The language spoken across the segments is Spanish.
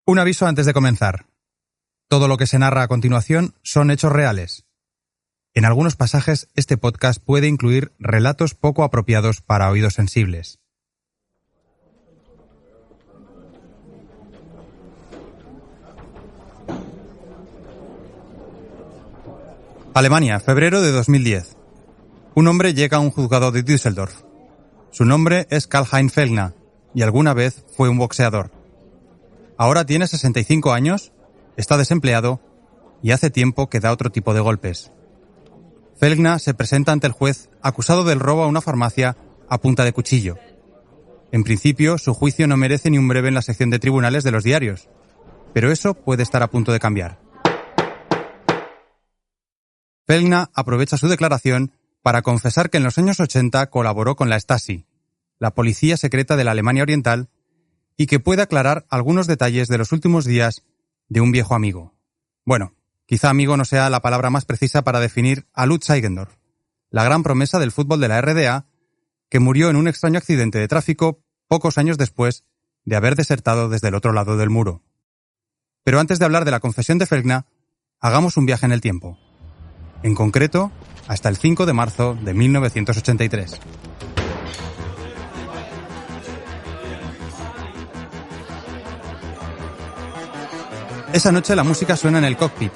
Un aviso antes de comenzar. Todo lo que se narra a continuación son hechos reales. En algunos pasajes, este podcast puede incluir relatos poco apropiados para oídos sensibles. Alemania, febrero de 2010. Un hombre llega a un juzgado de Düsseldorf. Su nombre es Karl-Heinz Fellner y alguna vez fue un boxeador. Ahora tiene 65 años, está desempleado y hace tiempo que da otro tipo de golpes. Fellner se presenta ante el juez acusado del robo a una farmacia a punta de cuchillo. En principio, su juicio no merece ni un breve en la sección de tribunales de los diarios, pero eso puede estar a punto de cambiar. Fellner aprovecha su declaración para confesar que en los años 80 colaboró con la Stasi, la policía secreta de la Alemania Oriental, y que puede aclarar algunos detalles de los últimos días de un viejo amigo. Bueno, quizá amigo no sea la palabra más precisa para definir a Lutz Eigendorf, la gran promesa del fútbol de la RDA, que murió en un extraño accidente de tráfico pocos años después de haber desertado desde el otro lado del muro. Pero antes de hablar de la confesión de Fellner, hagamos un viaje en el tiempo. En concreto, hasta el 5 de marzo de 1983. Esa noche la música suena en el Cockpit,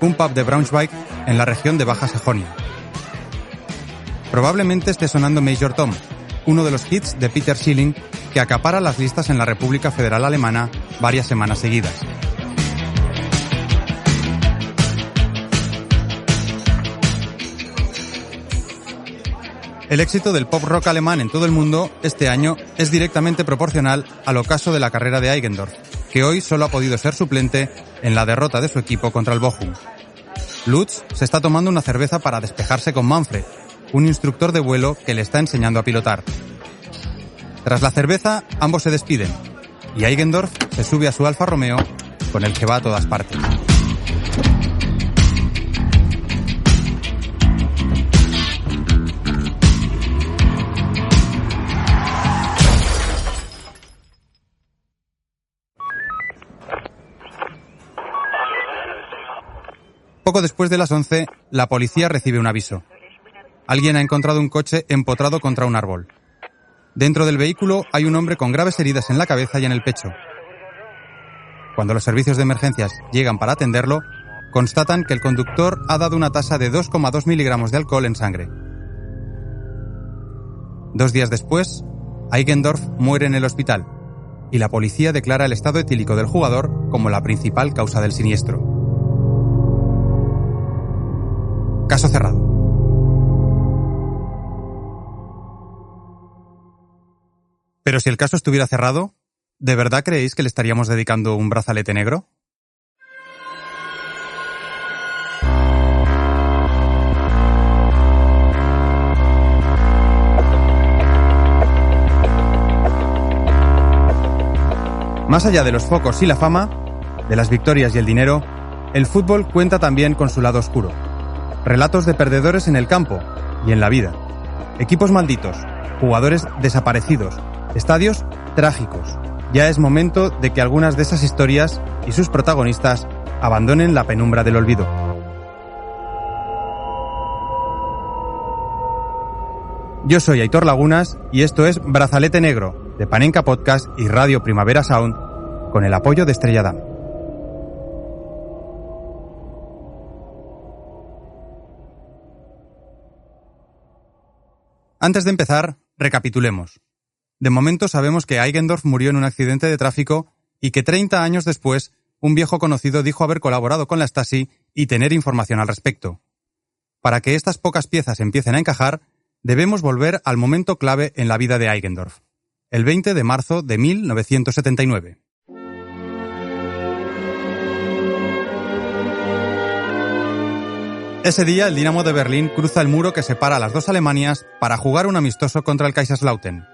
un pub de Braunschweig en la región de Baja Sajonia. Probablemente esté sonando Major Tom, uno de los hits de Peter Schilling que acapara las listas en la República Federal Alemana varias semanas seguidas. El éxito del pop rock alemán en todo el mundo este año es directamente proporcional al ocaso de la carrera de Eigendorf, que hoy solo ha podido ser suplente en la derrota de su equipo contra el Bochum. Lutz se está tomando una cerveza para despejarse con Manfred, un instructor de vuelo que le está enseñando a pilotar. Tras la cerveza, ambos se despiden, y Eigendorf se sube a su Alfa Romeo, con el que va a todas partes. Poco después de las 11, la policía recibe un aviso. Alguien ha encontrado un coche empotrado contra un árbol. Dentro del vehículo hay un hombre con graves heridas en la cabeza y en el pecho. Cuando los servicios de emergencias llegan para atenderlo, constatan que el conductor ha dado una tasa de 2,2 miligramos de alcohol en sangre. 2 días después, Eigendorf muere en el hospital y la policía declara el estado etílico del jugador como la principal causa del siniestro. Caso cerrado. Pero si el caso estuviera cerrado, ¿de verdad creéis que le estaríamos dedicando un brazalete negro? Más allá de los focos y la fama, de las victorias y el dinero, el fútbol cuenta también con su lado oscuro. Relatos de perdedores en el campo y en la vida. Equipos malditos, jugadores desaparecidos, estadios trágicos. Ya es momento de que algunas de esas historias y sus protagonistas abandonen la penumbra del olvido. Yo soy Aitor Lagunas y esto es Brazalete Negro, de Panenka Podcast y Radio Primavera Sound, con el apoyo de Estrella Damm. Antes de empezar, recapitulemos. De momento sabemos que Eigendorf murió en un accidente de tráfico y que 30 años después, un viejo conocido dijo haber colaborado con la Stasi y tener información al respecto. Para que estas pocas piezas empiecen a encajar, debemos volver al momento clave en la vida de Eigendorf, el 20 de marzo de 1979. Ese día, el Dinamo de Berlín cruza el muro que separa a las dos Alemanias para jugar un amistoso contra el Kaiserslautern.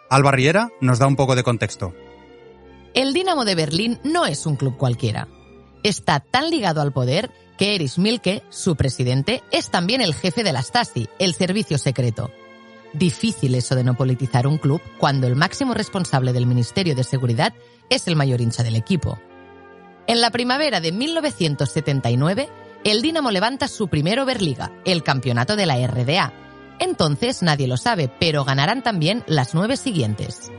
Alba Riera nos da un poco de contexto. El Dinamo de Berlín no es un club cualquiera. Está tan ligado al poder que Erich Mielke, su presidente, es también el jefe de la Stasi, el servicio secreto. Difícil eso de no politizar un club cuando el máximo responsable del Ministerio de Seguridad es el mayor hincha del equipo. En la primavera de 1979, el Dinamo levanta su primer Oberliga, el campeonato de la RDA. Entonces nadie lo sabe, pero ganarán también las 9 siguientes.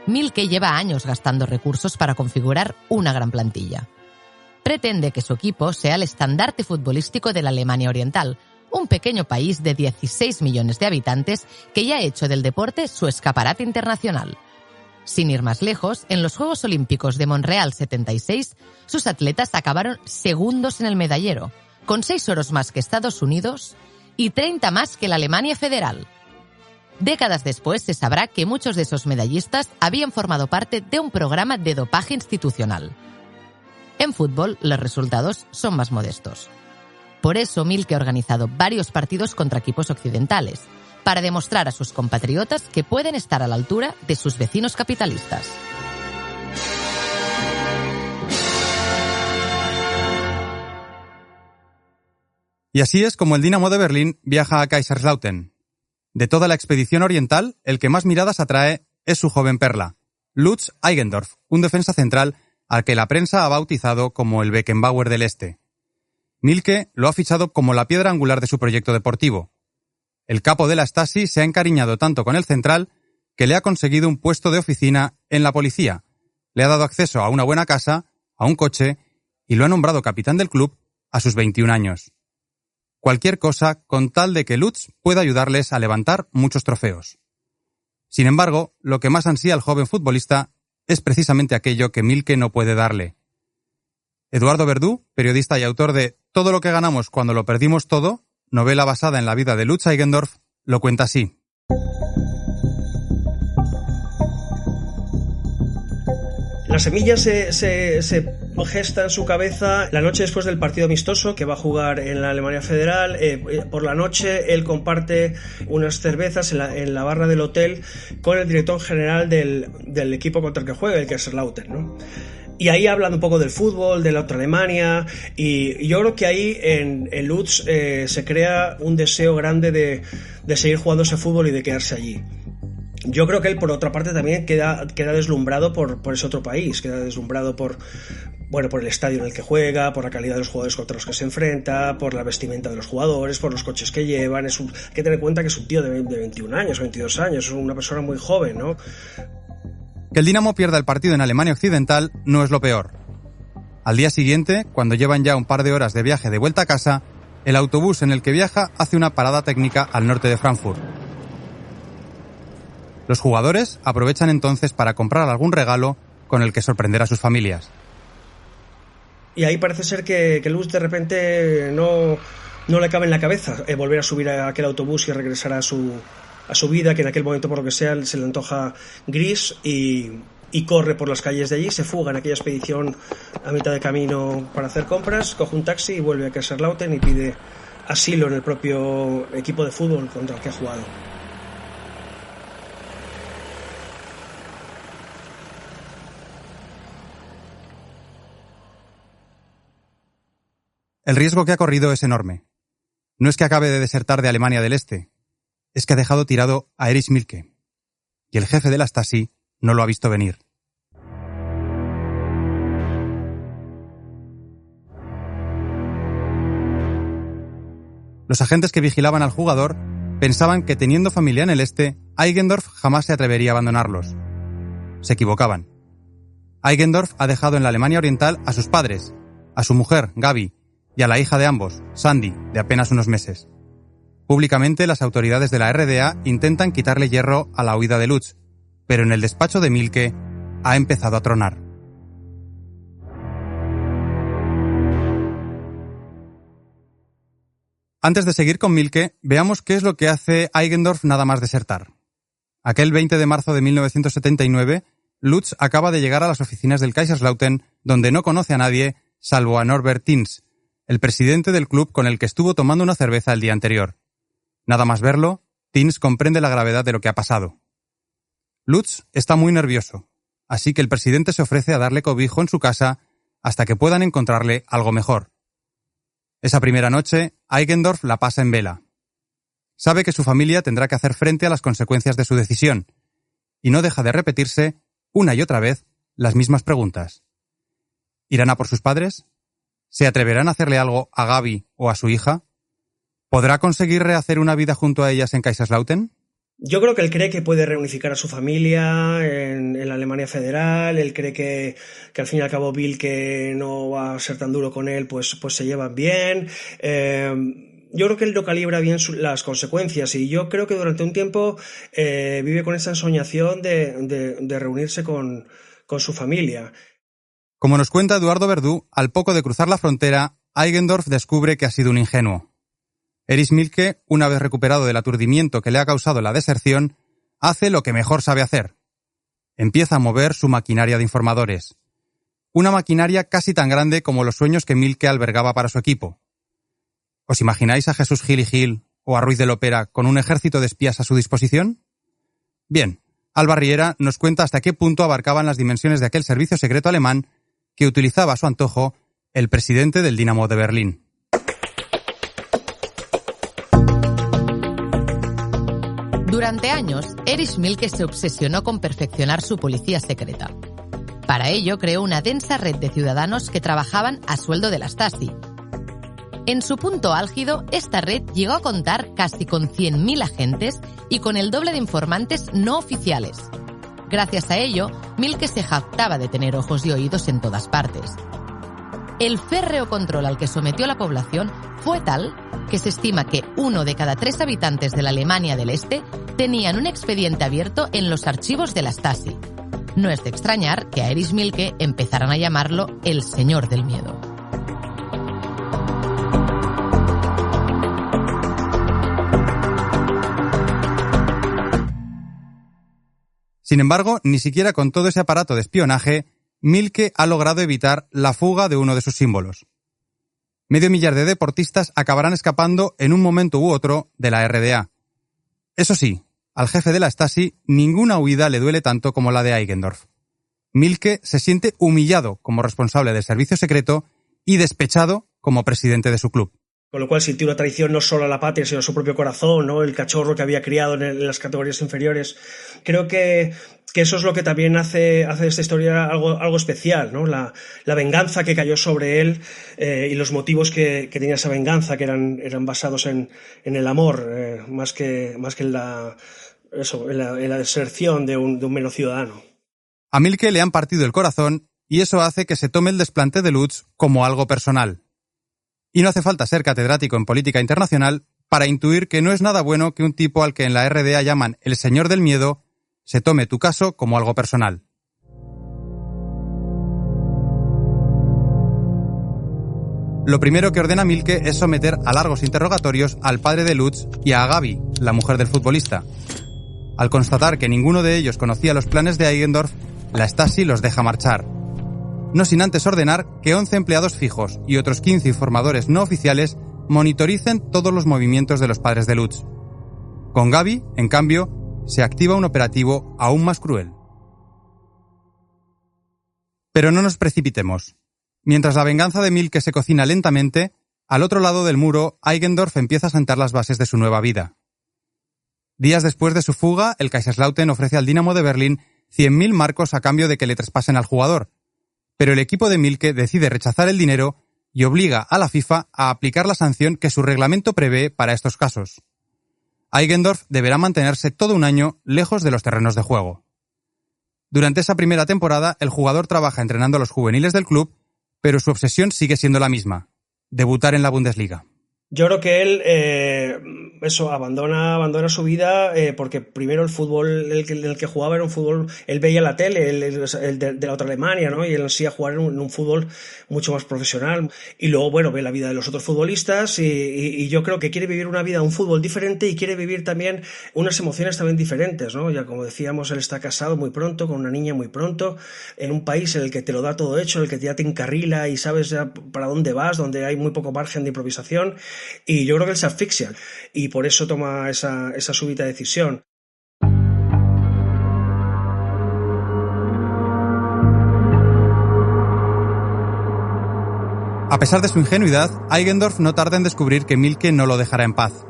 Mielke lleva años gastando recursos para configurar una gran plantilla. Pretende que su equipo sea el estandarte futbolístico de la Alemania Oriental, un pequeño país de 16 millones de habitantes que ya ha hecho del deporte su escaparate internacional. Sin ir más lejos, en los Juegos Olímpicos de Montreal 76, sus atletas acabaron segundos en el medallero, con 6 oros más que Estados Unidos y 30 más que la Alemania Federal. Décadas después se sabrá que muchos de esos medallistas habían formado parte de un programa de dopaje institucional. En fútbol, los resultados son más modestos. Por eso, Mielke ha organizado varios partidos contra equipos occidentales, para demostrar a sus compatriotas que pueden estar a la altura de sus vecinos capitalistas. Y así es como el Dinamo de Berlín viaja a Kaiserslautern. De toda la expedición oriental, el que más miradas atrae es su joven perla, Lutz Eigendorf, un defensa central al que la prensa ha bautizado como el Beckenbauer del Este. Mielke lo ha fichado como la piedra angular de su proyecto deportivo. El capo de la Stasi se ha encariñado tanto con el central que le ha conseguido un puesto de oficina en la policía, le ha dado acceso a una buena casa, a un coche y lo ha nombrado capitán del club a sus 21 años. Cualquier cosa con tal de que Lutz pueda ayudarles a levantar muchos trofeos. Sin embargo, lo que más ansía al joven futbolista es precisamente aquello que Mielke no puede darle. Eduardo Verdú, periodista y autor de Todo lo que ganamos cuando lo perdimos todo, novela basada en la vida de Lutz Eigendorf, lo cuenta así. La semilla se gesta en su cabeza la noche después del partido amistoso que va a jugar en la Alemania Federal. Por la noche él comparte unas cervezas en la barra del hotel con el director general del equipo contra el que juega, el Kaiserslautern, ¿no? Y ahí hablan un poco del fútbol, de la otra Alemania, y yo creo que ahí en Lutz se crea un deseo grande de seguir jugando ese fútbol y de quedarse allí. Yo creo que él, por otra parte, también queda deslumbrado por ese otro país, queda deslumbrado por el estadio en el que juega, por la calidad de los jugadores contra los que se enfrenta, por la vestimenta de los jugadores, por los coches que llevan. Hay que tener en cuenta que es un tío de 21 años, 22 años, es una persona muy joven, ¿no? Que el Dinamo pierda el partido en Alemania Occidental no es lo peor. Al día siguiente, cuando llevan ya un par de horas de viaje de vuelta a casa, el autobús en el que viaja hace una parada técnica al norte de Frankfurt. Los jugadores aprovechan entonces para comprar algún regalo con el que sorprender a sus familias. Y ahí parece ser que Lutz de repente no le cabe en la cabeza volver a subir a aquel autobús y regresar a su vida, que en aquel momento, por lo que sea, se le antoja gris, y corre por las calles de allí, se fuga en aquella expedición a mitad de camino para hacer compras, coge un taxi y vuelve a Kaiserslautern y pide asilo en el propio equipo de fútbol contra el que ha jugado. El riesgo que ha corrido es enorme. No es que acabe de desertar de Alemania del Este, es que ha dejado tirado a Erich Mielke. Y el jefe de la Stasi no lo ha visto venir. Los agentes que vigilaban al jugador pensaban que, teniendo familia en el Este, Eigendorf jamás se atrevería a abandonarlos. Se equivocaban. Eigendorf ha dejado en la Alemania Oriental a sus padres, a su mujer, Gabi, y a la hija de ambos, Sandy, de apenas unos meses. Públicamente, las autoridades de la RDA intentan quitarle hierro a la huida de Lutz, pero en el despacho de Mielke ha empezado a tronar. Antes de seguir con Mielke, veamos qué es lo que hace Eigendorf nada más desertar. Aquel 20 de marzo de 1979, Lutz acaba de llegar a las oficinas del Kaiserslautern, donde no conoce a nadie, salvo a Norbert Tins, el presidente del club con el que estuvo tomando una cerveza el día anterior. Nada más verlo, Tins comprende la gravedad de lo que ha pasado. Lutz está muy nervioso, así que el presidente se ofrece a darle cobijo en su casa hasta que puedan encontrarle algo mejor. Esa primera noche, Eigendorf la pasa en vela. Sabe que su familia tendrá que hacer frente a las consecuencias de su decisión, y no deja de repetirse, una y otra vez, las mismas preguntas. ¿Irán a por sus padres? ¿Se atreverán a hacerle algo a Gabi o a su hija? ¿Podrá conseguir rehacer una vida junto a ellas en Kaiserslautern? Yo creo que él cree que puede reunificar a su familia en la Alemania federal. Él cree que al fin y al cabo Bill, que no va a ser tan duro con él, pues se llevan bien. Yo creo que él no calibra bien las consecuencias, y yo creo que durante un tiempo vive con esa ensoñación de reunirse con su familia. Como nos cuenta Eduardo Verdú, al poco de cruzar la frontera, Eigendorf descubre que ha sido un ingenuo. Erich Mielke, una vez recuperado del aturdimiento que le ha causado la deserción, hace lo que mejor sabe hacer. Empieza a mover su maquinaria de informadores. Una maquinaria casi tan grande como los sueños que Mielke albergaba para su equipo. ¿Os imagináis a Jesús Gil y Gil o a Ruiz de Lopera con un ejército de espías a su disposición? Bien, Alba Riera nos cuenta hasta qué punto abarcaban las dimensiones de aquel servicio secreto alemán que utilizaba a su antojo el presidente del Dinamo de Berlín. Durante años, Erich Mielke se obsesionó con perfeccionar su policía secreta. Para ello, creó una densa red de ciudadanos que trabajaban a sueldo de la Stasi. En su punto álgido, esta red llegó a contar casi con 100.000 agentes y con el doble de informantes no oficiales. Gracias a ello, Mielke se jactaba de tener ojos y oídos en todas partes. El férreo control al que sometió a la población fue tal que se estima que 1 de cada 3 habitantes de la Alemania del Este tenían un expediente abierto en los archivos de la Stasi. No es de extrañar que a Erich Mielke empezaran a llamarlo el Señor del Miedo. Sin embargo, ni siquiera con todo ese aparato de espionaje, Mielke ha logrado evitar la fuga de uno de sus símbolos. 500.000 de deportistas acabarán escapando en un momento u otro de la RDA. Eso sí, al jefe de la Stasi ninguna huida le duele tanto como la de Eigendorf. Mielke se siente humillado como responsable del servicio secreto y despechado como presidente de su club. Con lo cual sintió una traición no solo a la patria, sino a su propio corazón, ¿no? El cachorro que había criado en las categorías inferiores. Creo que eso es lo que también hace de esta historia algo especial, ¿no? La venganza que cayó sobre él y los motivos que tenía esa venganza, que eran basados en el amor, más que en la deserción de un mero ciudadano. A Mielke le han partido el corazón y eso hace que se tome el desplante de Lutz como algo personal. Y no hace falta ser catedrático en política internacional para intuir que no es nada bueno que un tipo al que en la RDA llaman el Señor del Miedo se tome tu caso como algo personal. Lo primero que ordena Mielke es someter a largos interrogatorios al padre de Lutz y a Gabi, la mujer del futbolista. Al constatar que ninguno de ellos conocía los planes de Eigendorf, la Stasi los deja marchar. No sin antes ordenar que 11 empleados fijos y otros 15 informadores no oficiales monitoricen todos los movimientos de los padres de Lutz. Con Gabi, en cambio, se activa un operativo aún más cruel. Pero no nos precipitemos. Mientras la venganza de Mielke se cocina lentamente, al otro lado del muro, Eigendorf empieza a sentar las bases de su nueva vida. Días después de su fuga, el Kaiserslautern ofrece al Dinamo de Berlín 100.000 marcos a cambio de que le traspasen al jugador. Pero el equipo de Mielke decide rechazar el dinero y obliga a la FIFA a aplicar la sanción que su reglamento prevé para estos casos. Eigendorf deberá mantenerse todo un año lejos de los terrenos de juego. Durante esa primera temporada, el jugador trabaja entrenando a los juveniles del club, pero su obsesión sigue siendo la misma: debutar en la Bundesliga. Yo creo que él abandona su vida porque primero el fútbol el que jugaba era un fútbol, él veía la tele, el de la otra Alemania, ¿no? Y él ansía jugar en un fútbol mucho más profesional. Y luego, bueno, ve la vida de los otros futbolistas y yo creo que quiere vivir una vida, un fútbol diferente, y quiere vivir también unas emociones también diferentes, ¿no? Ya como decíamos, él está casado muy pronto, con una niña muy pronto, en un país en el que te lo da todo hecho, en el que ya te encarrila y sabes ya para dónde vas, donde hay muy poco margen de improvisación. Y yo creo que él se asfixia y por eso toma esa súbita decisión. A pesar de su ingenuidad, Eigendorf no tarda en descubrir que Mielke no lo dejará en paz.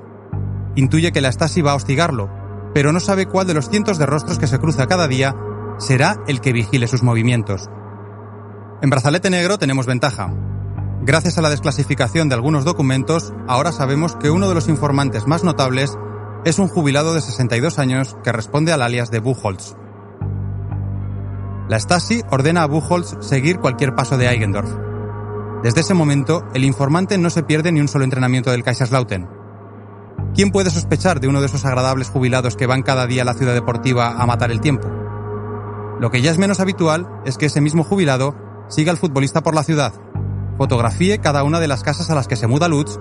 Intuye que la Stasi va a hostigarlo, pero no sabe cuál de los cientos de rostros que se cruza cada día será el que vigile sus movimientos. En Brazalete Negro tenemos ventaja. Gracias a la desclasificación de algunos documentos, ahora sabemos que uno de los informantes más notables es un jubilado de 62 años que responde al alias de Buchholz. La Stasi ordena a Buchholz seguir cualquier paso de Eigendorf. Desde ese momento, el informante no se pierde ni un solo entrenamiento del Kaiserslautern. ¿Quién puede sospechar de uno de esos agradables jubilados que van cada día a la ciudad deportiva a matar el tiempo? Lo que ya es menos habitual es que ese mismo jubilado siga al futbolista por la ciudad, fotografíe cada una de las casas a las que se muda Lutz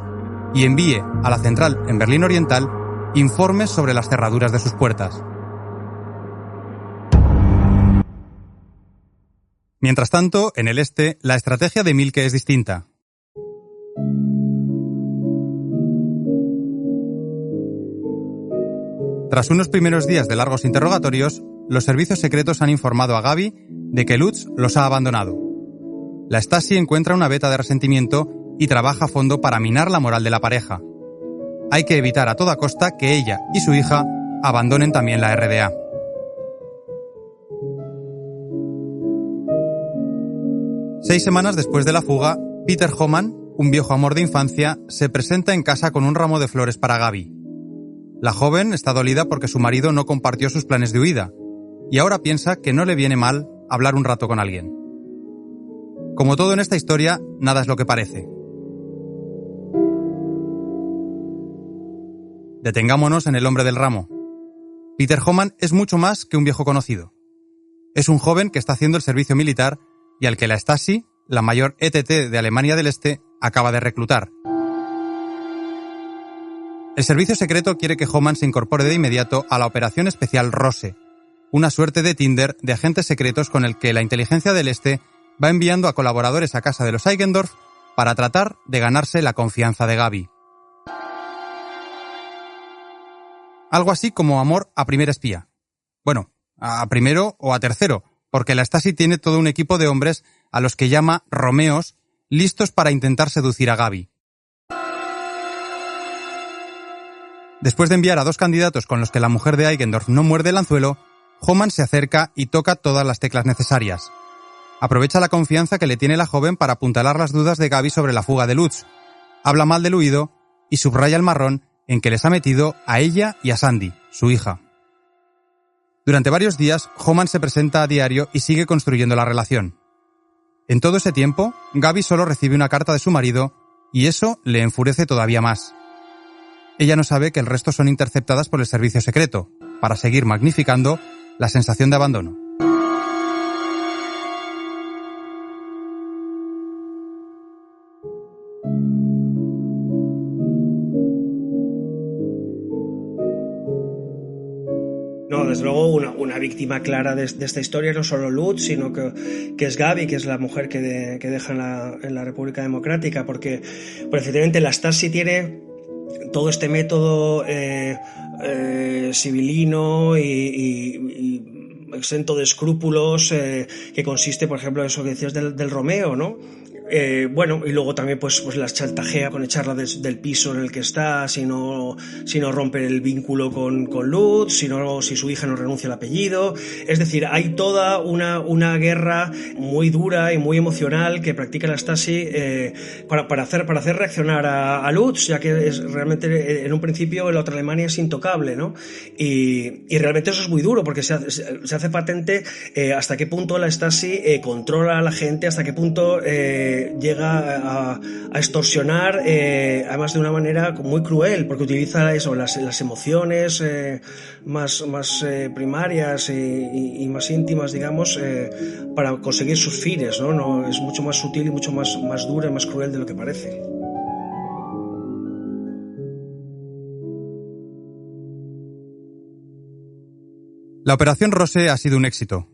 y envíe a la central en Berlín Oriental informes sobre las cerraduras de sus puertas. Mientras tanto, en el este, la estrategia de Mielke es distinta. Tras unos primeros días de largos interrogatorios, los servicios secretos han informado a Gabi de que Lutz los ha abandonado. La Stasi encuentra una veta de resentimiento y trabaja a fondo para minar la moral de la pareja. Hay que evitar a toda costa que ella y su hija abandonen también la RDA. Seis semanas después de la fuga, Peter Homann, un viejo amor de infancia, se presenta en casa con un ramo de flores para Gabi. La joven está dolida porque su marido no compartió sus planes de huida, y ahora piensa que no le viene mal hablar un rato con alguien. Como todo en esta historia, nada es lo que parece. Detengámonos en el hombre del ramo. Peter Homann es mucho más que un viejo conocido. Es un joven que está haciendo el servicio militar y al que la Stasi, la mayor ETT de Alemania del Este, acaba de reclutar. El servicio secreto quiere que Homann se incorpore de inmediato a la operación especial Rose, una suerte de Tinder de agentes secretos con el que la inteligencia del Este va enviando a colaboradores a casa de los Eigendorf para tratar de ganarse la confianza de Gabi. Algo así como amor a primer espía. Bueno, a primero o a tercero, porque la Stasi tiene todo un equipo de hombres a los que llama Romeos, listos para intentar seducir a Gabi. Después de enviar a dos candidatos con los que la mujer de Eigendorf no muerde el anzuelo, Homann se acerca y toca todas las teclas necesarias. Aprovecha la confianza que le tiene la joven para apuntalar las dudas de Gabi sobre la fuga de Lutz, habla mal del huido y subraya el marrón en que les ha metido a ella y a Sandy, su hija. Durante varios días, Homann se presenta a diario y sigue construyendo la relación. En todo ese tiempo, Gabi solo recibe una carta de su marido y eso le enfurece todavía más. Ella no sabe que el resto son interceptadas por el servicio secreto, para seguir magnificando la sensación de abandono. No, desde luego una víctima clara de esta historia no solo Lutz, sino que es Gabi, que es la mujer que deja en la República Democrática, porque efectivamente la Stasi tiene todo este método civilino y exento de escrúpulos que consiste, por ejemplo, en eso que decías del Romeo, ¿no? Bueno, y luego también pues las chantajea con echarla del piso en el que está si no rompe el vínculo con Lutz, si su hija no renuncia al apellido. Es decir, hay toda una guerra muy dura y muy emocional que practica la Stasi para hacer reaccionar a Lutz, ya que es realmente en un principio en la otra Alemania es intocable, ¿no? Y realmente eso es muy duro porque se hace patente hasta qué punto la Stasi controla a la gente, hasta qué punto llega a extorsionar, además de una manera muy cruel, porque utiliza eso, las emociones más primarias y más íntimas, digamos, para conseguir sus fines, ¿no? Es mucho más sutil y mucho más dura y más cruel de lo que parece. La operación Rose ha sido un éxito.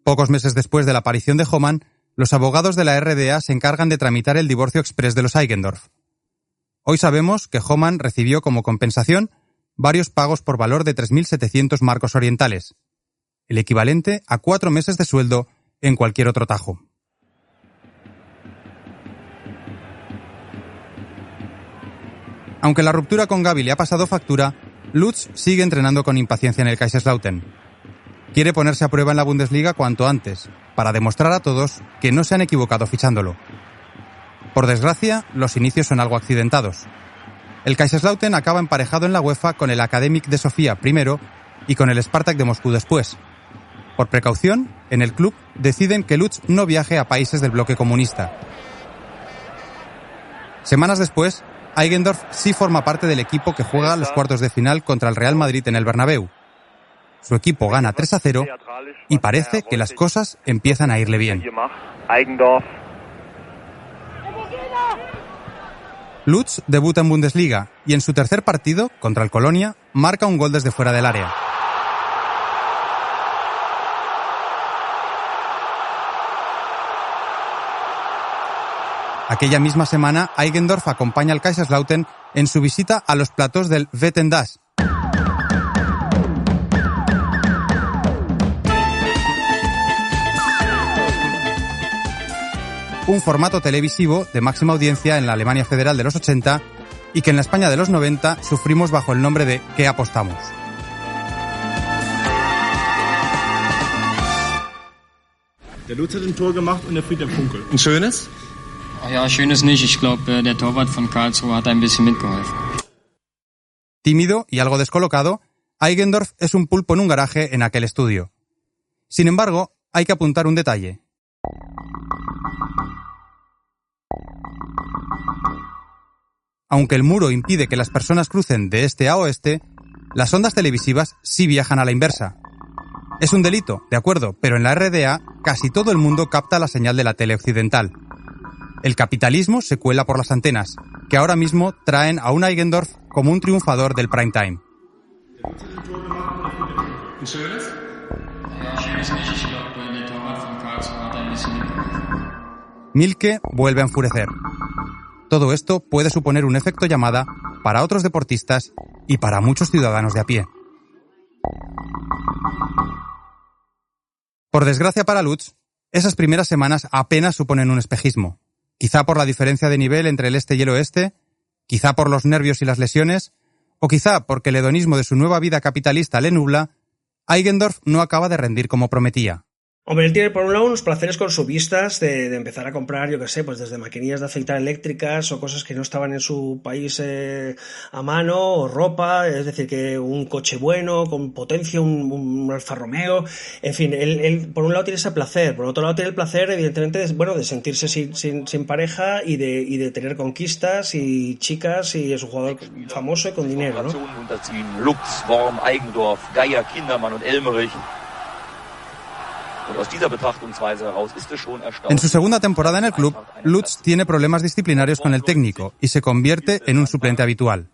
Pocos meses después de la aparición de Homann, los abogados de la RDA se encargan de tramitar el divorcio exprés de los Eigendorf. Hoy sabemos que Homann recibió como compensación varios pagos por valor de 3.700 marcos orientales, el equivalente a 4 meses de sueldo en cualquier otro tajo. Aunque la ruptura con Gabi le ha pasado factura, Lutz sigue entrenando con impaciencia en el Kaiserslautern. Quiere ponerse a prueba en la Bundesliga cuanto antes, para demostrar a todos que no se han equivocado fichándolo. Por desgracia, los inicios son algo accidentados. El Kaiserslautern acaba emparejado en la UEFA con el Academic de Sofía primero y con el Spartak de Moscú después. Por precaución, en el club deciden que Lutz no viaje a países del bloque comunista. Semanas después, Eigendorf sí forma parte del equipo que juega los cuartos de final contra el Real Madrid en el Bernabéu. Su equipo gana 3-0 y parece que las cosas empiezan a irle bien. Lutz debuta en Bundesliga y en su tercer partido, contra el Colonia, marca un gol desde fuera del área. Aquella misma semana, Eigendorf acompaña al Kaiserslautern en su visita a los platós del Wetten Das. Un formato televisivo de máxima audiencia en la Alemania federal de los 80 y que en la España de los 90 sufrimos bajo el nombre de ¿Qué apostamos? Der Lutz hat ein Tor gemacht und der Friedhelm Funkel. Ein schönes? Ja, schönes nicht. Ich glaube, der Torwart von Karlsruhe hat ein bisschen mitgeholfen. Tímido y algo descolocado, Eigendorf es un pulpo en un garaje en aquel estudio. Sin embargo, hay que apuntar un detalle. Aunque el muro impide que las personas crucen de este a oeste, las ondas televisivas sí viajan a la inversa. Es un delito, de acuerdo, pero en la RDA casi todo el mundo capta la señal de la tele occidental. El capitalismo se cuela por las antenas, que ahora mismo traen a un Eigendorf como un triunfador del prime time. Mielke vuelve a enfurecer. Todo esto puede suponer un efecto llamada para otros deportistas y para muchos ciudadanos de a pie. Por desgracia para Lutz, esas primeras semanas apenas suponen un espejismo. Quizá por la diferencia de nivel entre el este y el oeste, quizá por los nervios y las lesiones, o quizá porque el hedonismo de su nueva vida capitalista le nubla, Eigendorf no acaba de rendir como prometía. Hombre, él tiene por un lado unos placeres consumistas de empezar a comprar, yo qué sé, pues desde maquinillas de afeitar eléctricas o cosas que no estaban en su país a mano, o ropa, es decir, que un coche bueno, con potencia, un Alfa Romeo, en fin, él por un lado tiene ese placer, por otro lado tiene el placer, evidentemente, de sentirse sin pareja y de tener conquistas y chicas, y es un jugador famoso y con dinero, ¿no? Lutz, Worm, Eigendorf, Geier, Kindermann und Elmerich. En su segunda temporada en el club, Lutz tiene problemas disciplinarios con el técnico y se convierte en un suplente habitual.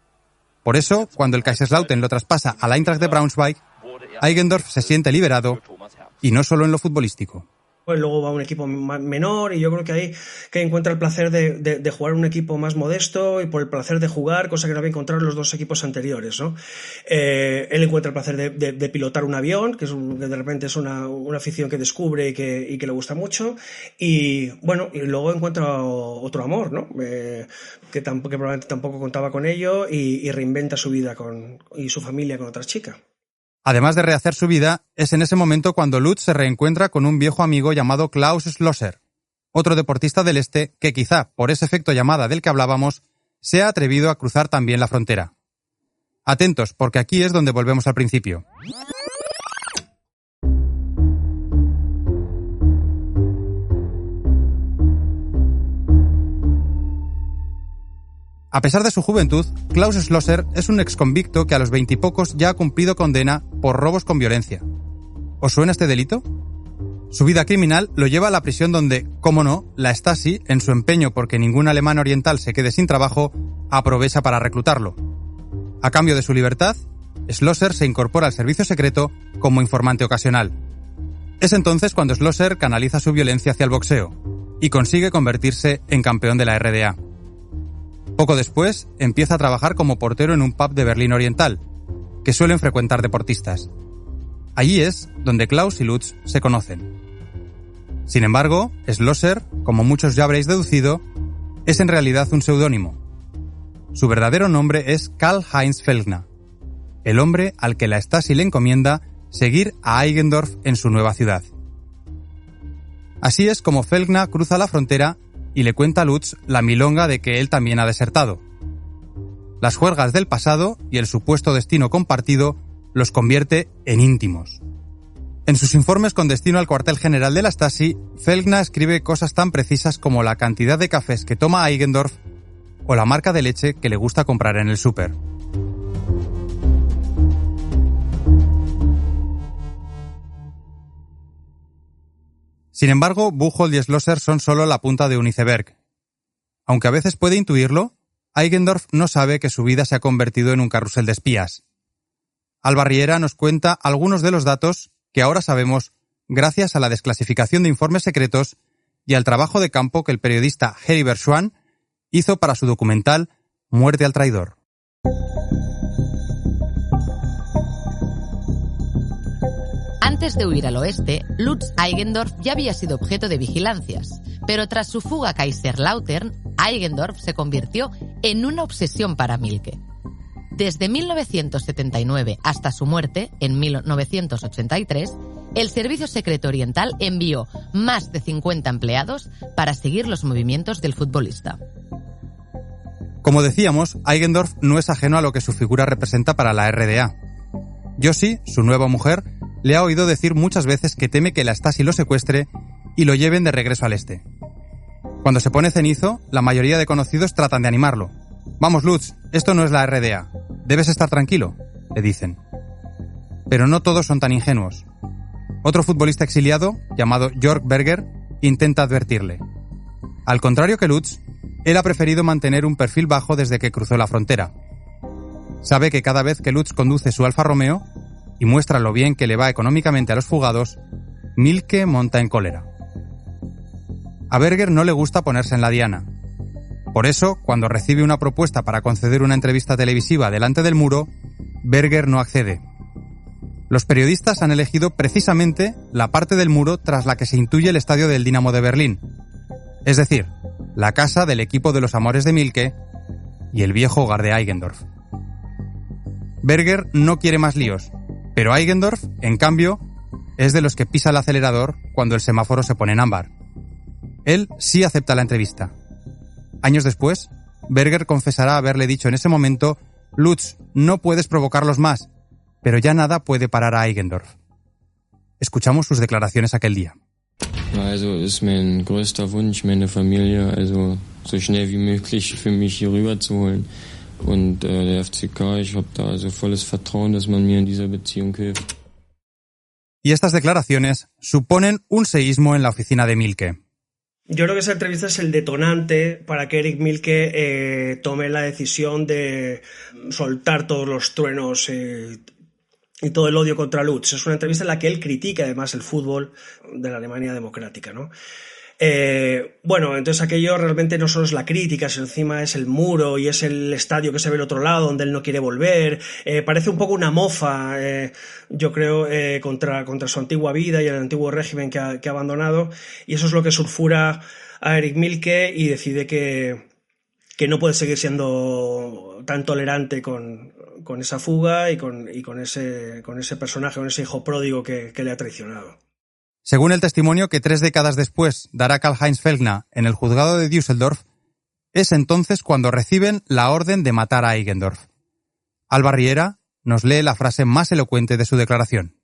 Por eso, cuando el Kaiserslautern lo traspasa al Eintracht de Braunschweig, Eigendorf se siente liberado, y no solo en lo futbolístico. Luego va a un equipo menor y yo creo que ahí que encuentra el placer de jugar en un equipo más modesto y por el placer de jugar, cosa que no había encontrado en los dos equipos anteriores, ¿no? Él encuentra el placer de pilotar un avión, que de repente es una afición que descubre y que le gusta mucho, y bueno, y luego encuentra otro amor, ¿no? Que probablemente tampoco contaba con ello, y reinventa su vida y su familia con otra chica. Además de rehacer su vida, es en ese momento cuando Lutz se reencuentra con un viejo amigo llamado Klaus Schlosser, otro deportista del este que quizá, por ese efecto llamada del que hablábamos, se ha atrevido a cruzar también la frontera. Atentos, porque aquí es donde volvemos al principio. A pesar de su juventud, Klaus Schlosser es un exconvicto que a los 20 y pocos ya ha cumplido condena por robos con violencia. ¿Os suena este delito? Su vida criminal lo lleva a la prisión donde, cómo no, la Stasi, en su empeño porque ningún alemán oriental se quede sin trabajo, aprovecha para reclutarlo. A cambio de su libertad, Schlosser se incorpora al servicio secreto como informante ocasional. Es entonces cuando Schlosser canaliza su violencia hacia el boxeo y consigue convertirse en campeón de la RDA. Poco después, empieza a trabajar como portero en un pub de Berlín Oriental, que suelen frecuentar deportistas. Allí es donde Klaus y Lutz se conocen. Sin embargo, Schlosser, como muchos ya habréis deducido, es en realidad un seudónimo. Su verdadero nombre es Karl-Heinz Felgner, el hombre al que la Stasi le encomienda seguir a Eigendorf en su nueva ciudad. Así es como Felgna cruza la frontera y le cuenta a Lutz la milonga de que él también ha desertado. Las juergas del pasado y el supuesto destino compartido los convierte en íntimos. En sus informes con destino al cuartel general de la Stasi, Felgna escribe cosas tan precisas como la cantidad de cafés que toma Eigendorf o la marca de leche que le gusta comprar en el súper. Sin embargo, Buchholz y Schlosser son solo la punta de un iceberg. Aunque a veces puede intuirlo, Eigendorf no sabe que su vida se ha convertido en un carrusel de espías. Alba Riera nos cuenta algunos de los datos que ahora sabemos gracias a la desclasificación de informes secretos y al trabajo de campo que el periodista Heribert Schwan hizo para su documental Muerte al traidor. Antes de huir al oeste, Lutz Eigendorf ya había sido objeto de vigilancias, pero tras su fuga a Kaiserslautern, Eigendorf se convirtió en una obsesión para Mielke. Desde 1979 hasta su muerte, en 1983, el Servicio Secreto Oriental envió más de 50 empleados para seguir los movimientos del futbolista. Como decíamos, Eigendorf no es ajeno a lo que su figura representa para la RDA. Josie, su nueva mujer, le ha oído decir muchas veces que teme que la Stasi lo secuestre y lo lleven de regreso al este. Cuando se pone cenizo, la mayoría de conocidos tratan de animarlo. «Vamos, Lutz, esto no es la RDA. Debes estar tranquilo», le dicen. Pero no todos son tan ingenuos. Otro futbolista exiliado, llamado Jörg Berger, intenta advertirle. Al contrario que Lutz, él ha preferido mantener un perfil bajo desde que cruzó la frontera. Sabe que cada vez que Lutz conduce su Alfa Romeo y muestra lo bien que le va económicamente a los fugados, Mielke monta en cólera. A Berger no le gusta ponerse en la diana. Por eso, cuando recibe una propuesta para conceder una entrevista televisiva delante del muro, Berger no accede. Los periodistas han elegido precisamente la parte del muro tras la que se intuye el estadio del Dinamo de Berlín, es decir, la casa del equipo de los amores de Mielke y el viejo hogar de Eigendorf. Berger no quiere más líos, pero Eigendorf, en cambio, es de los que pisa el acelerador cuando el semáforo se pone en ámbar. Él sí acepta la entrevista. Años después, Berger confesará haberle dicho en ese momento: «Lutz, no puedes provocarlos más», pero ya nada puede parar a Eigendorf. Escuchamos sus declaraciones aquel día. Also ist mein größter Wunsch, meine Familie so schnell wie möglich für mich hier rüber zu holen. Und der FCK, ich habe da volles Vertrauen, dass man mir in dieser Beziehung hilft. Y estas declaraciones suponen un seísmo en la oficina de Mielke. Yo creo que esa entrevista es el detonante para que Erich Mielke tome la decisión de soltar todos los truenos y todo el odio contra Lutz. Es una entrevista en la que él critica además el fútbol de la Alemania democrática, ¿no? Bueno, entonces aquello realmente no solo es la crítica, sino encima es el muro y es el estadio que se ve al otro lado donde él no quiere volver. Parece un poco una mofa, yo creo, contra su antigua vida y el antiguo régimen que ha abandonado, y eso es lo que sulfura a Erich Mielke y decide que no puede seguir siendo tan tolerante con esa fuga y con ese personaje, con ese hijo pródigo que le ha traicionado. Según el testimonio que 3 décadas después dará Karl-Heinz Felgna en el juzgado de Düsseldorf, es entonces cuando reciben la orden de matar a Eigendorf. Alba Riera nos lee la frase más elocuente de su declaración.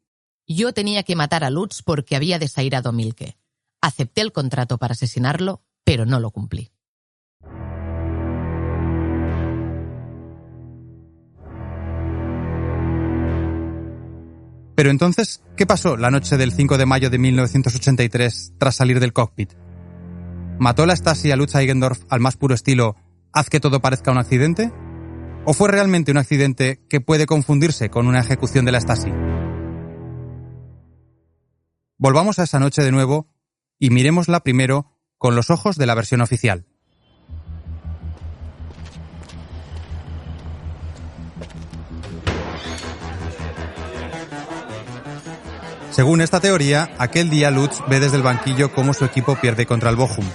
Yo tenía que matar a Lutz porque había desairado a Mielke. Acepté el contrato para asesinarlo, pero no lo cumplí. Pero entonces, ¿qué pasó la noche del 5 de mayo de 1983 tras salir del cockpit? ¿Mató la Stasi a Lutz Eigendorf al más puro estilo «haz que todo parezca un accidente»? ¿O fue realmente un accidente que puede confundirse con una ejecución de la Stasi? Volvamos a esa noche de nuevo y miremosla primero con los ojos de la versión oficial. Según esta teoría, aquel día Lutz ve desde el banquillo cómo su equipo pierde contra el Bochum.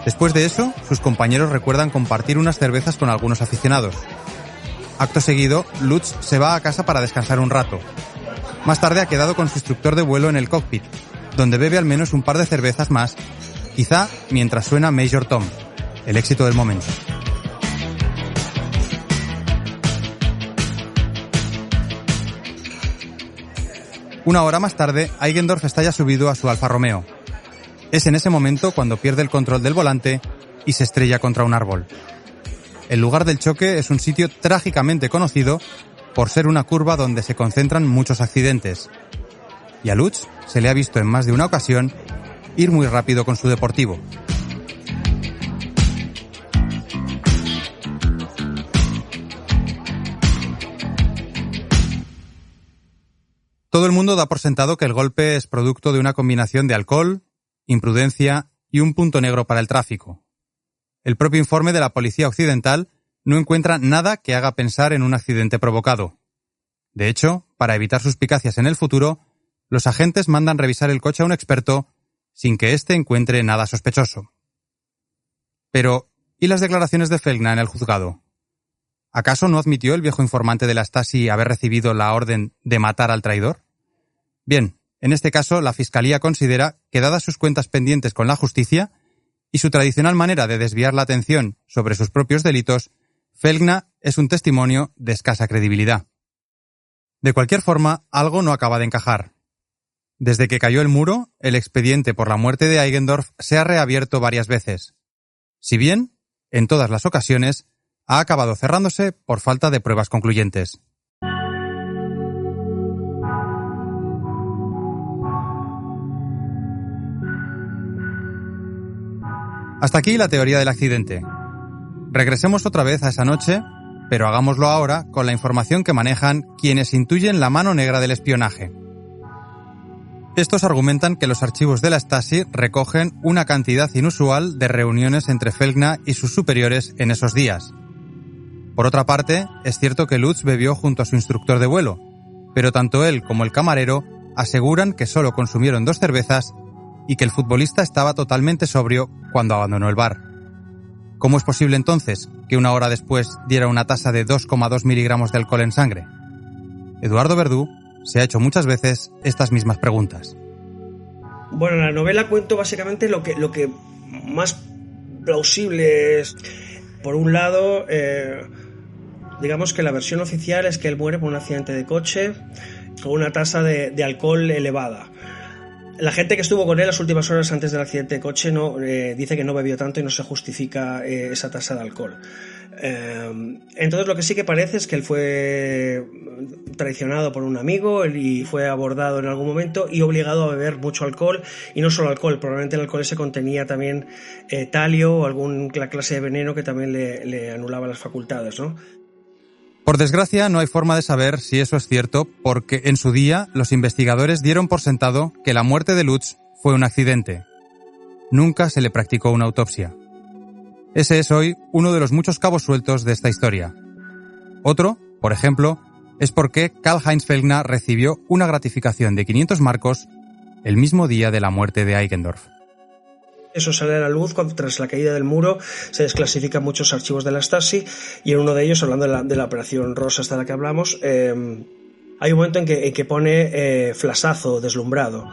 Después de eso, sus compañeros recuerdan compartir unas cervezas con algunos aficionados. Acto seguido, Lutz se va a casa para descansar un rato. Más tarde ha quedado con su instructor de vuelo en el cockpit, donde bebe al menos un par de cervezas más, quizá mientras suena Major Tom, el éxito del momento. Una hora más tarde, Eigendorf está ya subido a su Alfa Romeo. Es en ese momento cuando pierde el control del volante y se estrella contra un árbol. El lugar del choque es un sitio trágicamente conocido por ser una curva donde se concentran muchos accidentes. Y a Lutz se le ha visto en más de una ocasión ir muy rápido con su deportivo. Todo el mundo da por sentado que el golpe es producto de una combinación de alcohol, imprudencia y un punto negro para el tráfico. El propio informe de la policía occidental no encuentra nada que haga pensar en un accidente provocado. De hecho, para evitar suspicacias en el futuro, los agentes mandan revisar el coche a un experto sin que éste encuentre nada sospechoso. Pero, ¿y las declaraciones de Felgna en el juzgado? ¿Acaso no admitió el viejo informante de la Stasi haber recibido la orden de matar al traidor? Bien, en este caso la Fiscalía considera que, dadas sus cuentas pendientes con la justicia y su tradicional manera de desviar la atención sobre sus propios delitos, Felgna es un testimonio de escasa credibilidad. De cualquier forma, algo no acaba de encajar. Desde que cayó el muro, el expediente por la muerte de Eigendorf se ha reabierto varias veces. Si bien, en todas las ocasiones, ha acabado cerrándose por falta de pruebas concluyentes. Hasta aquí la teoría del accidente. Regresemos otra vez a esa noche, pero hagámoslo ahora con la información que manejan quienes intuyen la mano negra del espionaje. Estos argumentan que los archivos de la Stasi recogen una cantidad inusual de reuniones entre Felgna y sus superiores en esos días. Por otra parte, es cierto que Lutz bebió junto a su instructor de vuelo, pero tanto él como el camarero aseguran que solo consumieron 2 cervezas y que el futbolista estaba totalmente sobrio cuando abandonó el bar. ¿Cómo es posible entonces que una hora después diera una tasa de 2,2 miligramos de alcohol en sangre? Eduardo Verdú se ha hecho muchas veces estas mismas preguntas. Bueno, en la novela cuento básicamente lo que más plausible es. Por un lado, digamos que la versión oficial es que él muere por un accidente de coche con una tasa de alcohol elevada. La gente que estuvo con él las últimas horas antes del accidente de coche dice que no bebió tanto y no se justifica esa tasa de alcohol. Entonces lo que sí que parece es que él fue traicionado por un amigo y fue abordado en algún momento y obligado a beber mucho alcohol, y no solo alcohol, probablemente el alcohol ese contenía también talio o alguna clase de veneno que también le anulaba las facultades, ¿no? Por desgracia, no hay forma de saber si eso es cierto, porque en su día los investigadores dieron por sentado que la muerte de Lutz fue un accidente. Nunca se le practicó una autopsia. Ese es hoy uno de los muchos cabos sueltos de esta historia. Otro, por ejemplo, es por qué Karl-Heinz Felgna recibió una gratificación de 500 marcos el mismo día de la muerte de Eigendorf. Eso sale a la luz cuando, tras la caída del muro, se desclasifican muchos archivos de la Stasi, y en uno de ellos, hablando de la operación Rosa hasta la que hablamos, hay un momento en que pone flasazo, deslumbrado,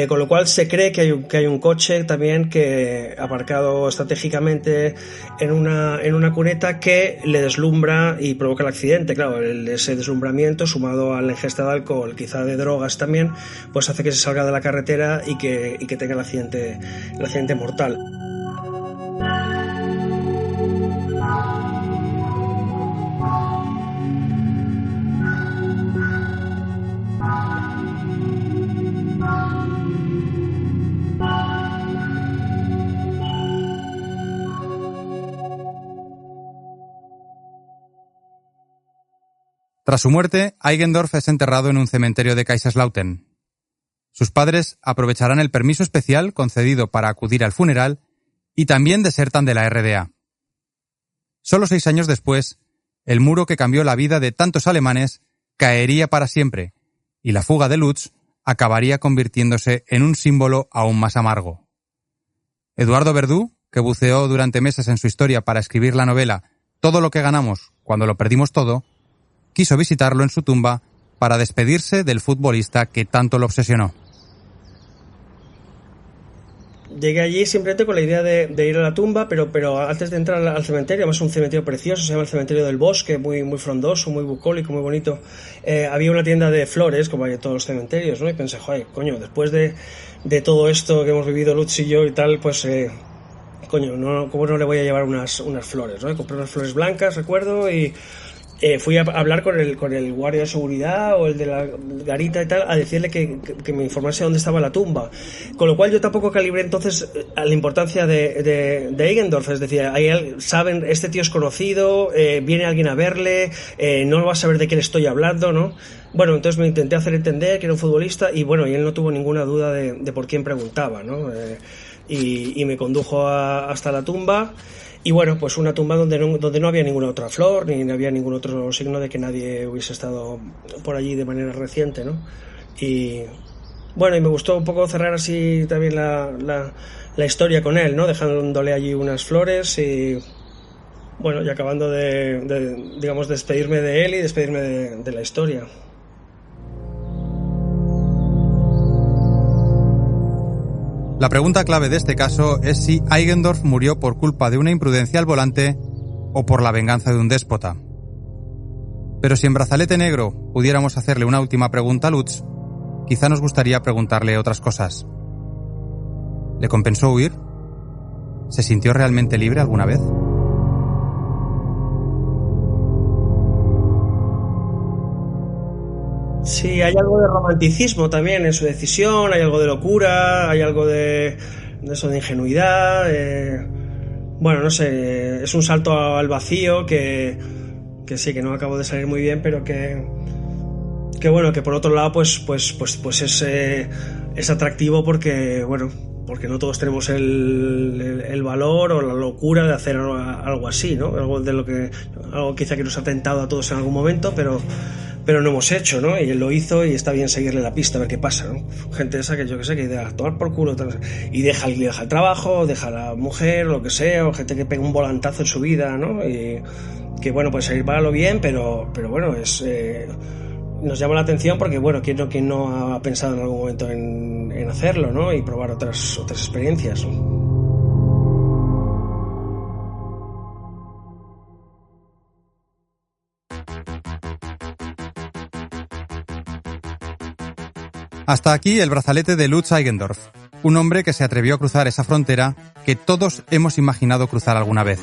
con lo cual se cree que hay un coche también que aparcado estratégicamente en una cuneta que le deslumbra y provoca el accidente. Claro, ese deslumbramiento, sumado a la ingesta de alcohol, quizá de drogas también, pues hace que se salga de la carretera y que tenga el accidente mortal. Tras su muerte, Eigendorf es enterrado en un cementerio de Kaiserslautern. Sus padres aprovecharán el permiso especial concedido para acudir al funeral y también desertan de la RDA. Solo 6 años después, el muro que cambió la vida de tantos alemanes caería para siempre, y la fuga de Lutz acabaría convirtiéndose en un símbolo aún más amargo. Eduardo Verdú, que buceó durante meses en su historia para escribir la novela Todo lo que ganamos cuando lo perdimos todo, quiso visitarlo en su tumba para despedirse del futbolista que tanto lo obsesionó. Llegué allí simplemente con la idea de ir a la tumba, pero antes de entrar al cementerio, además es un cementerio precioso, se llama el Cementerio del Bosque, muy, muy frondoso, muy bucólico, muy bonito. Había una tienda de flores, como hay en todos los cementerios, ¿no? Y pensé, joder, coño, después de todo esto que hemos vivido Lutz y yo y tal, pues, coño, ¿cómo no le voy a llevar unas flores, ¿no? Y compré unas flores blancas, recuerdo, y fui a hablar con el guardia de seguridad o el de la garita y tal, a decirle que me informase dónde estaba la tumba. Con lo cual yo tampoco calibré entonces a la importancia de Eigendorf. Es decir, saben, este tío es conocido, viene alguien a verle, no va a saber de qué le estoy hablando, ¿no? Bueno, entonces me intenté hacer entender que era un futbolista y bueno, y él no tuvo ninguna duda de por quién preguntaba, ¿no? Y me condujo hasta la tumba. Y bueno, pues una tumba donde no había ninguna otra flor, ni había ningún otro signo de que nadie hubiese estado por allí de manera reciente, ¿no? Y bueno, y me gustó un poco cerrar así también la historia con él, ¿no? Dejándole allí unas flores y bueno, y acabando de digamos, despedirme de él y despedirme de la historia. La pregunta clave de este caso es si Eigendorf murió por culpa de una imprudencia al volante o por la venganza de un déspota. Pero si en Brazalete Negro pudiéramos hacerle una última pregunta a Lutz, quizá nos gustaría preguntarle otras cosas. ¿Le compensó huir? ¿Se sintió realmente libre alguna vez? Sí, hay algo de romanticismo también en su decisión, hay algo de locura, hay algo de eso, de ingenuidad. Bueno, no sé, es un salto al vacío que sí, que no acabo de salir muy bien, pero que bueno, que por otro lado pues es atractivo porque, bueno, porque no todos tenemos el valor o la locura de hacer algo así, ¿no? Algo quizá que nos ha tentado a todos en algún momento, pero no hemos hecho, ¿no? Y él lo hizo y está bien seguirle la pista a ver qué pasa, ¿no? Gente esa que yo que sé, que idea tomar por culo y deja el trabajo, deja a la mujer, o lo que sea, o gente que pega un volantazo en su vida, ¿no? Y que bueno, puede salir para lo bien, pero bueno, nos llama la atención porque bueno, ¿quién no ha pensado en algún momento en hacerlo, ¿no? Y probar otras experiencias, ¿no? Hasta aquí el brazalete de Lutz Eigendorf, un hombre que se atrevió a cruzar esa frontera que todos hemos imaginado cruzar alguna vez.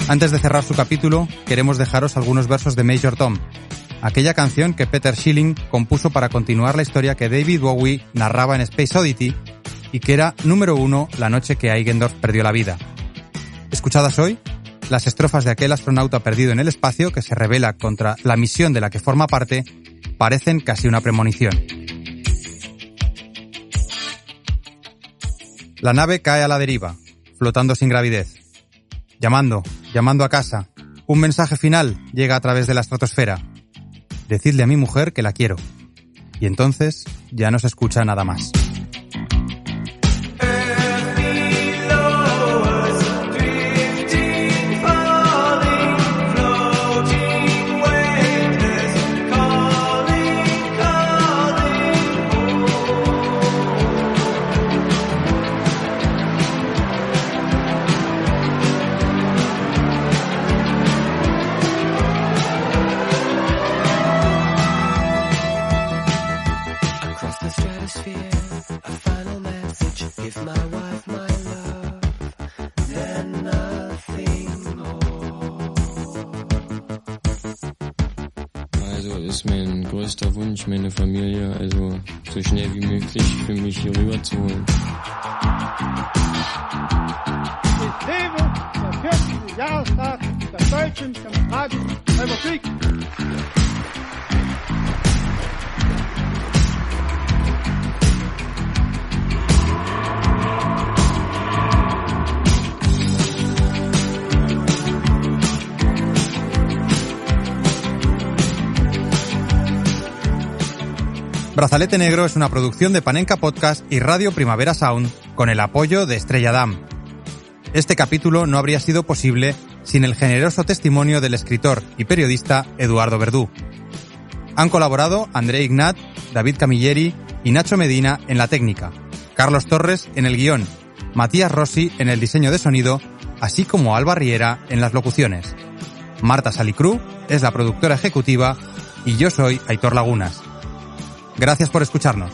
Antes de cerrar su capítulo, queremos dejaros algunos versos de Major Tom, aquella canción que Peter Schilling compuso para continuar la historia que David Bowie narraba en Space Oddity y que era número 1 la noche que Eigendorf perdió la vida. Escuchadas hoy, las estrofas de aquel astronauta perdido en el espacio que se rebela contra la misión de la que forma parte parecen casi una premonición. La nave cae a la deriva, flotando sin gravidez. Llamando a casa. Un mensaje final llega a través de la estratosfera. Decidle a mi mujer que la quiero. Y entonces ya no se escucha nada más. Ist mein größter Wunsch, meine Familie also so schnell wie möglich für mich hier rüber zu holen. Ich lebe der 40. Jahrestag der Deutschen Demokratischen Republik. Brazalete Negro es una producción de Panenka Podcast y Radio Primavera Sound con el apoyo de Estrella Damm. Este capítulo no habría sido posible sin el generoso testimonio del escritor y periodista Eduardo Verdú. Han colaborado André Ignat, David Camilleri y Nacho Medina en la técnica, Carlos Torres en el guión, Matías Rossi en el diseño de sonido, así como Alba Riera en las locuciones. Marta Salicru es la productora ejecutiva y yo soy Aitor Lagunas. Gracias por escucharnos.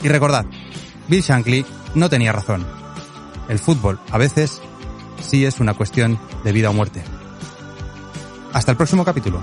Y recordad, Bill Shankly no tenía razón. El fútbol, a veces, sí es una cuestión de vida o muerte. Hasta el próximo capítulo.